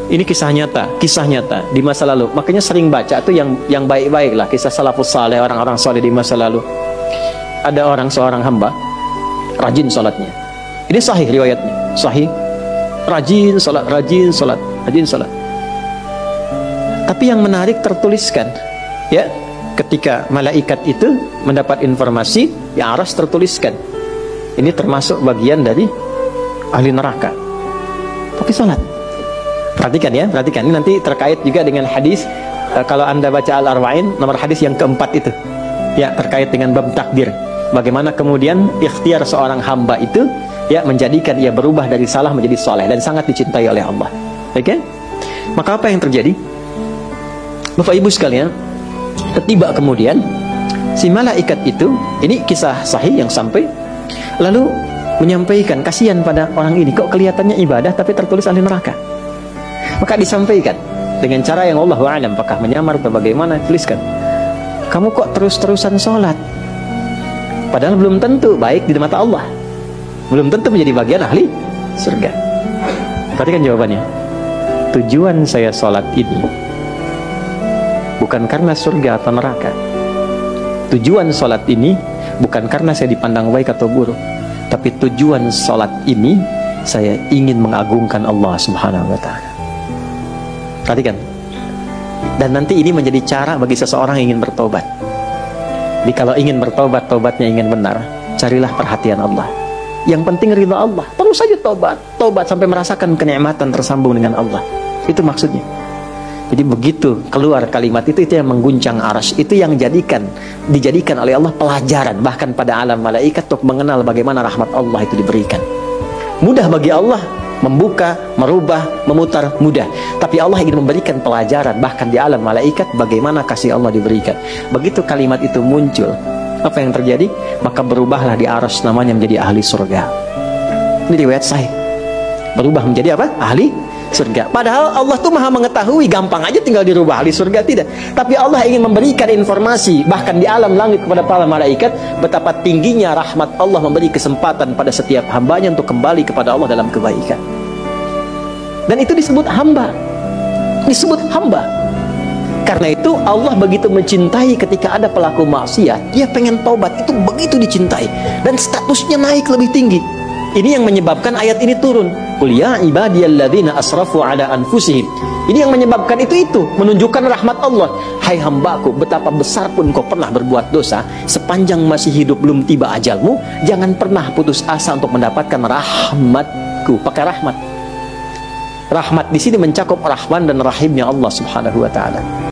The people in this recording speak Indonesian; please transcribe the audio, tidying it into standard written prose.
Ini kisah nyata di masa lalu. Makanya sering baca tuh yang baik-baik lah, kisah salafus saleh, orang-orang soleh di masa lalu. Ada seorang hamba rajin sholatnya. Ini sahih riwayatnya, sahih. Rajin sholat. Tapi yang menarik tertuliskan, ya, ketika malaikat itu mendapat informasi, ya aras tertuliskan. Ini termasuk bagian dari ahli neraka. Tapi sholat. Perhatikan ya, perhatikan. Ini nanti terkait juga dengan hadis. Kalau Anda baca Al-Arba'in, nomor hadis yang keempat itu, ya, terkait dengan bab takdir. Bagaimana kemudian ikhtiar seorang hamba itu, ya, menjadikan ia berubah dari salah menjadi soleh dan sangat dicintai oleh Allah. Oke? Maka apa yang terjadi? Bapak Ibu sekalian, ketiba kemudian si malaikat itu, ini kisah sahih yang sampai, lalu menyampaikan kasihan pada orang ini, kok kelihatannya ibadah tapi tertulis ahli neraka. Maka disampaikan dengan cara yang Allahu a'lam, apakah menyamar atau bagaimana, tuliskan, kamu kok terus-terusan sholat, padahal belum tentu baik di mata Allah, belum tentu menjadi bagian ahli surga. Perhatikan jawabannya. Tujuan saya sholat ini bukan karena surga atau neraka. Tujuan sholat ini bukan karena saya dipandang baik atau buruk, tapi tujuan sholat ini saya ingin mengagungkan Allah Subhanahu wa ta'ala. Perhatikan. Dan nanti ini menjadi cara bagi seseorang yang ingin bertobat. Jadi kalau ingin bertobat, tobatnya ingin benar, carilah perhatian Allah. Yang penting ridha Allah. Terus saja tobat sampai merasakan kenikmatan tersambung dengan Allah. Itu maksudnya. Jadi begitu keluar kalimat itu yang mengguncang arsy, itu yang dijadikan oleh Allah pelajaran bahkan pada alam malaikat untuk mengenal bagaimana rahmat Allah itu diberikan. Mudah bagi Allah membuka, merubah, memutar, mudah. Tapi Allah ingin memberikan pelajaran bahkan di alam malaikat bagaimana kasih Allah diberikan. Begitu kalimat itu muncul, apa yang terjadi? Maka berubahlah di arsy namanya menjadi ahli surga. Ini riwayat sahih. Berubah menjadi apa? Ahli surga. Padahal Allah tuh maha mengetahui, gampang aja tinggal dirubah ahli surga, tidak. Tapi Allah ingin memberikan informasi bahkan di alam langit kepada para malaikat betapa tingginya rahmat Allah, memberi kesempatan pada setiap hambanya untuk kembali kepada Allah dalam kebaikan. Dan itu disebut hamba. Disebut hamba. Karena itu Allah begitu mencintai ketika ada pelaku maksiat, dia pengen taubat, itu begitu dicintai dan statusnya naik lebih tinggi. Ini yang menyebabkan ayat ini turun. Qul ya ibadiyalladzina asrafu ala anfusihim. Ini yang menyebabkan itu menunjukkan rahmat Allah. Hai hambaku, betapa besar pun kau pernah berbuat dosa, sepanjang masih hidup belum tiba ajalmu, jangan pernah putus asa untuk mendapatkan rahmatku. Pakai rahmat. Rahmat di sini mencakup Rahman dan Rahimnya Allah Subhanahu wa ta'ala.